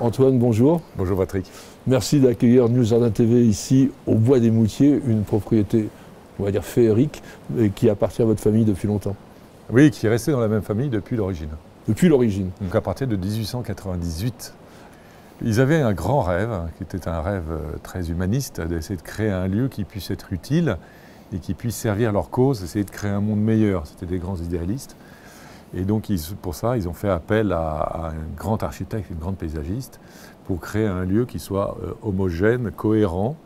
Antoine, bonjour. Bonjour Patrick. Merci d'accueillir New Jardin TV ici au Bois des Moutiers, une propriété, on va dire féerique, et qui appartient à votre famille depuis longtemps. Oui, qui est resté dans la même famille depuis l'origine. Depuis l'origine. Donc à partir de 1898. Ils avaient un grand rêve, qui était un rêve très humaniste, d'essayer de créer un lieu qui puisse être utile et qui puisse servir leur cause, essayer de créer un monde meilleur. C'était des grands idéalistes. Et donc pour ça, ils ont fait appel à un grand architecte, une grande paysagiste, pour créer un lieu qui soit homogène, cohérent.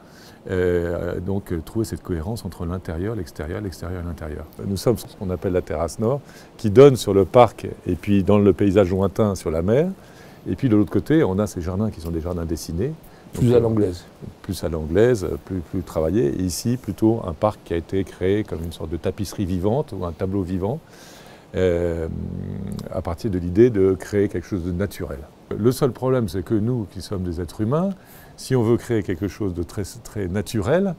Donc trouver cette cohérence entre l'intérieur, l'extérieur et l'intérieur. Nous sommes sur ce qu'on appelle la terrasse nord, qui donne sur le parc et puis dans le paysage lointain sur la mer. Et puis de l'autre côté, on a ces jardins qui sont des jardins dessinés. Plus à l'anglaise. Plus à l'anglaise, plus travaillés. Et ici, plutôt un parc qui a été créé comme une sorte de tapisserie vivante ou un tableau vivant, à partir de l'idée de créer quelque chose de naturel. Le seul problème, c'est que nous, qui sommes des êtres humains, si on veut créer quelque chose de très naturel,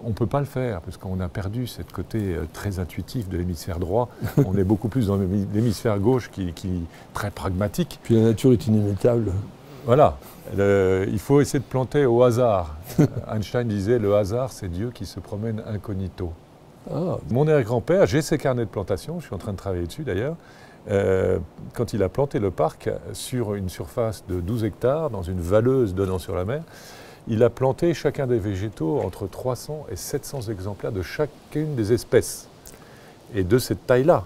on ne peut pas le faire, parce qu'on a perdu ce côté très intuitif de l'hémisphère droit. On est beaucoup plus dans l'hémisphère gauche qui est très pragmatique. Puis la nature est inimitable. Voilà. Il faut essayer de planter au hasard. Einstein disait, le hasard, c'est Dieu qui se promène incognito. Ah. Mon arrière-grand-père, j'ai ses carnets de plantation, je suis en train de travailler dessus d'ailleurs, quand il a planté le parc sur une surface de 12 hectares, dans une valeuse donnant sur la mer, il a planté chacun des végétaux entre 300 et 700 exemplaires de chacune des espèces. Et de cette taille-là.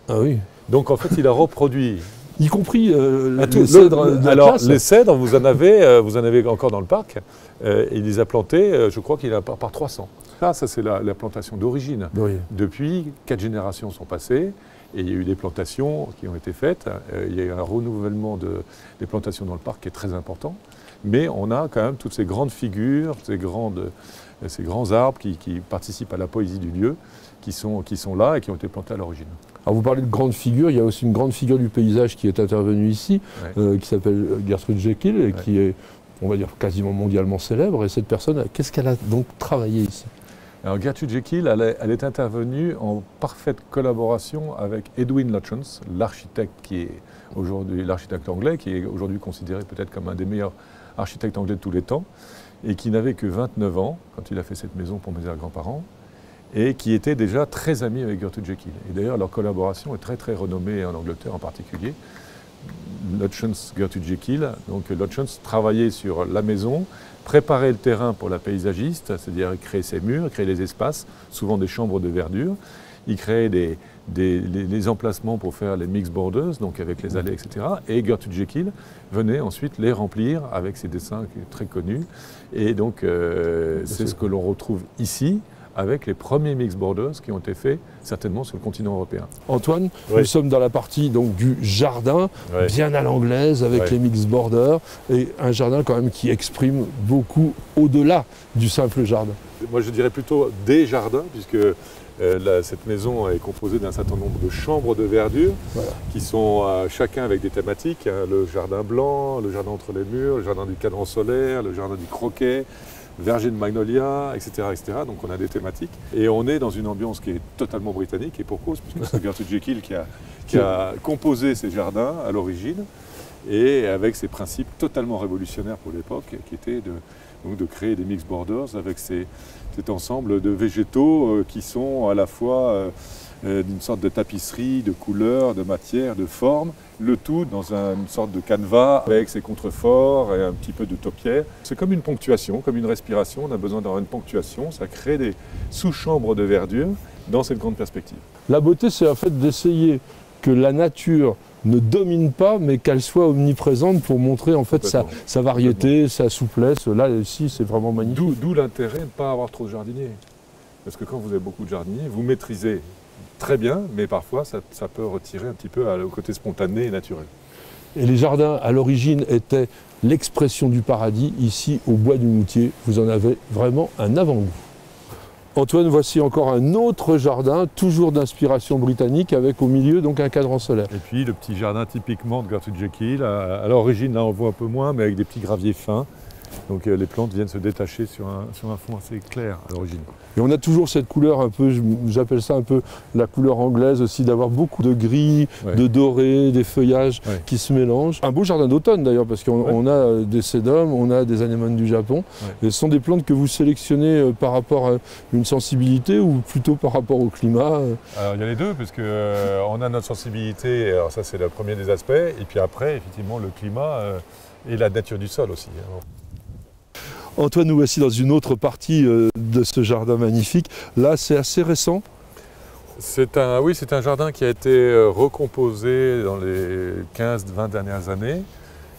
Ah oui. Donc en fait, il a reproduit... Y compris les cèdres de la Alors, classe. Les cèdres, vous en avez encore dans le parc. Il les a plantés, je crois qu'il a par 300. Ça c'est la plantation d'origine. Oui. Depuis, 4 générations sont passées. Et il y a eu des plantations qui ont été faites. Il y a eu un renouvellement des plantations dans le parc qui est très important. Mais on a quand même toutes ces grandes figures, ces grands arbres qui participent à la poésie du lieu, qui sont là et qui ont été plantés à l'origine. Alors vous parlez de grandes figures, il y a aussi une grande figure du paysage qui est intervenue ici, ouais. Qui s'appelle Gertrude Jekyll, et qui est, on va dire, quasiment mondialement célèbre. Et cette personne, qu'est-ce qu'elle a donc travaillé ici? Alors Gertrude Jekyll, elle est intervenue en parfaite collaboration avec Edwin Lutyens, l'architecte anglais, qui est aujourd'hui considéré peut-être comme un des meilleurs architectes anglais de tous les temps, et qui n'avait que 29 ans quand il a fait cette maison pour mes grands-parents, et qui était déjà très ami avec Gertrude Jekyll. Et d'ailleurs, leur collaboration est très très renommée en Angleterre en particulier. Lutyens, Gertrude Jekyll, donc Lutyens travaillait sur la maison, préparer le terrain pour la paysagiste, c'est-à-dire créer ses murs, créer les espaces, souvent des chambres de verdure. Il créait les emplacements pour faire les mixed borders, donc avec les allées, etc. Et Gertrude Jekyll venait ensuite les remplir avec ses dessins très connus. Et donc, c'est ce que l'on retrouve ici, avec les premiers mixed borders qui ont été faits certainement sur le continent européen. Antoine, oui. Nous sommes dans la partie donc, du jardin, oui. Bien à l'anglaise, avec oui. Les mixed borders, et un jardin quand même qui exprime beaucoup au-delà du simple jardin. Moi je dirais plutôt des jardins, puisque cette maison est composée d'un certain nombre de chambres de verdure, voilà. Qui sont chacun avec des thématiques, hein, le jardin blanc, le jardin entre les murs, le jardin du cadran solaire, le jardin du croquet, verger de magnolia, etc., etc. Donc on a des thématiques. Et on est dans une ambiance qui est totalement britannique, et pour cause, puisque c'est Gertrude Jekyll qui a composé ces jardins à l'origine, et avec ses principes totalement révolutionnaires pour l'époque, qui étaient de créer des mixed borders avec cet ensemble de végétaux qui sont à la fois d'une sorte de tapisserie, de couleurs, de matière, de forme, le tout dans une sorte de canevas avec ses contreforts et un petit peu de taupière. C'est comme une ponctuation, comme une respiration, on a besoin d'avoir une ponctuation, ça crée des sous-chambres de verdure dans cette grande perspective. La beauté, c'est en fait d'essayer que la nature ne domine pas, mais qu'elle soit omniprésente pour montrer en fait sa variété, sa souplesse. Là, ici, c'est vraiment magnifique. D'où l'intérêt de ne pas avoir trop de jardiniers. Parce que quand vous avez beaucoup de jardiniers, vous maîtrisez très bien, mais parfois ça peut retirer un petit peu au côté spontané et naturel. Et les jardins, à l'origine, étaient l'expression du paradis. Ici, au Bois du Moutier, vous en avez vraiment un avant-goût. Antoine, voici encore un autre jardin, toujours d'inspiration britannique, avec au milieu donc un cadran solaire. Et puis le petit jardin typiquement de Gertrude Jekyll. À l'origine, là on voit un peu moins, mais avec des petits graviers fins. Donc les plantes viennent se détacher sur un fond assez clair à l'origine. Et on a toujours cette couleur un peu, j'appelle ça un peu la couleur anglaise aussi, d'avoir beaucoup de gris, de doré, des feuillages qui se mélangent. Un beau jardin d'automne d'ailleurs, parce qu'on a des sédums, on a des anémones du Japon. Et ce sont des plantes que vous sélectionnez par rapport à une sensibilité ou plutôt par rapport au climat? Alors il y a les deux, parce qu'on a notre sensibilité, alors ça c'est le premier des aspects, et puis après effectivement le climat et la nature du sol aussi. Antoine, nous voici dans une autre partie de ce jardin magnifique. Là, c'est assez récent. Oui, c'est un jardin qui a été recomposé dans les 15-20 dernières années,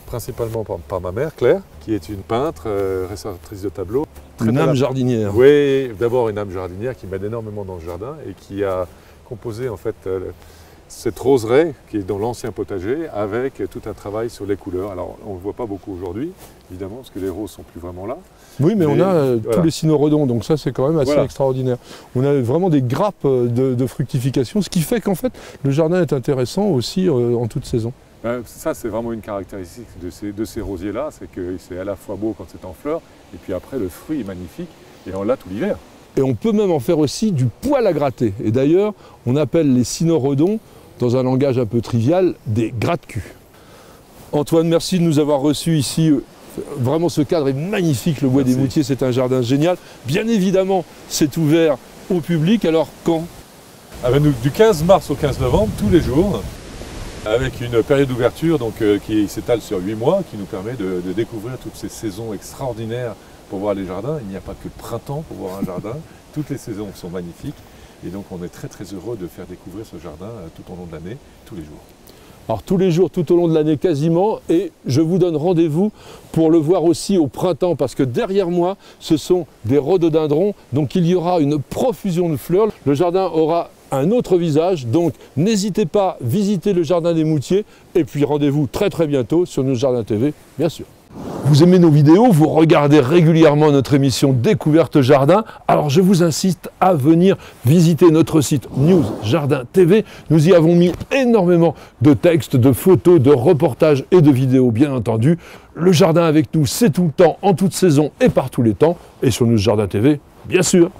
principalement par ma mère, Claire, qui est une peintre, restauratrice de tableaux. Une âme jardinière. Oui, d'abord une âme jardinière qui m'aide énormément dans le jardin et qui a composé en fait cette roseraie qui est dans l'ancien potager avec tout un travail sur les couleurs. Alors on ne le voit pas beaucoup aujourd'hui, évidemment, parce que les roses ne sont plus vraiment là. Oui, mais on a tous les cynorrhodons, donc ça c'est quand même assez extraordinaire. On a vraiment des grappes de fructification, ce qui fait qu'en fait le jardin est intéressant aussi en toute saison. Ça c'est vraiment une caractéristique de ces rosiers-là, c'est que c'est à la fois beau quand c'est en fleurs, et puis après le fruit est magnifique, et on l'a tout l'hiver. Et on peut même en faire aussi du poil à gratter. Et d'ailleurs, on appelle les cynorhodons, dans un langage un peu trivial, des gratte-culs. Antoine, merci de nous avoir reçus ici. Vraiment, ce cadre est magnifique, le Bois des Moutiers, c'est un jardin génial. Bien évidemment, c'est ouvert au public. Alors, quand? Du 15 mars au 15 novembre, tous les jours, avec une période d'ouverture qui s'étale sur 8 mois, qui nous permet de découvrir toutes ces saisons extraordinaires pour voir les jardins. Il n'y a pas que le printemps pour voir un jardin. Toutes les saisons sont magnifiques. Et donc on est très très heureux de faire découvrir ce jardin tout au long de l'année, tous les jours. Alors tous les jours, tout au long de l'année quasiment, et je vous donne rendez-vous pour le voir aussi au printemps, parce que derrière moi, ce sont des rhododendrons, donc il y aura une profusion de fleurs. Le jardin aura un autre visage, donc n'hésitez pas à visiter le jardin des Moutiers, et puis rendez-vous très très bientôt sur News Jardin TV, bien sûr. Vous aimez nos vidéos, vous regardez régulièrement notre émission Découverte Jardin, alors je vous incite à venir visiter notre site News Jardin TV. Nous y avons mis énormément de textes, de photos, de reportages et de vidéos bien entendu. Le jardin avec nous, c'est tout le temps, en toute saison et par tous les temps, et sur News Jardin TV, bien sûr.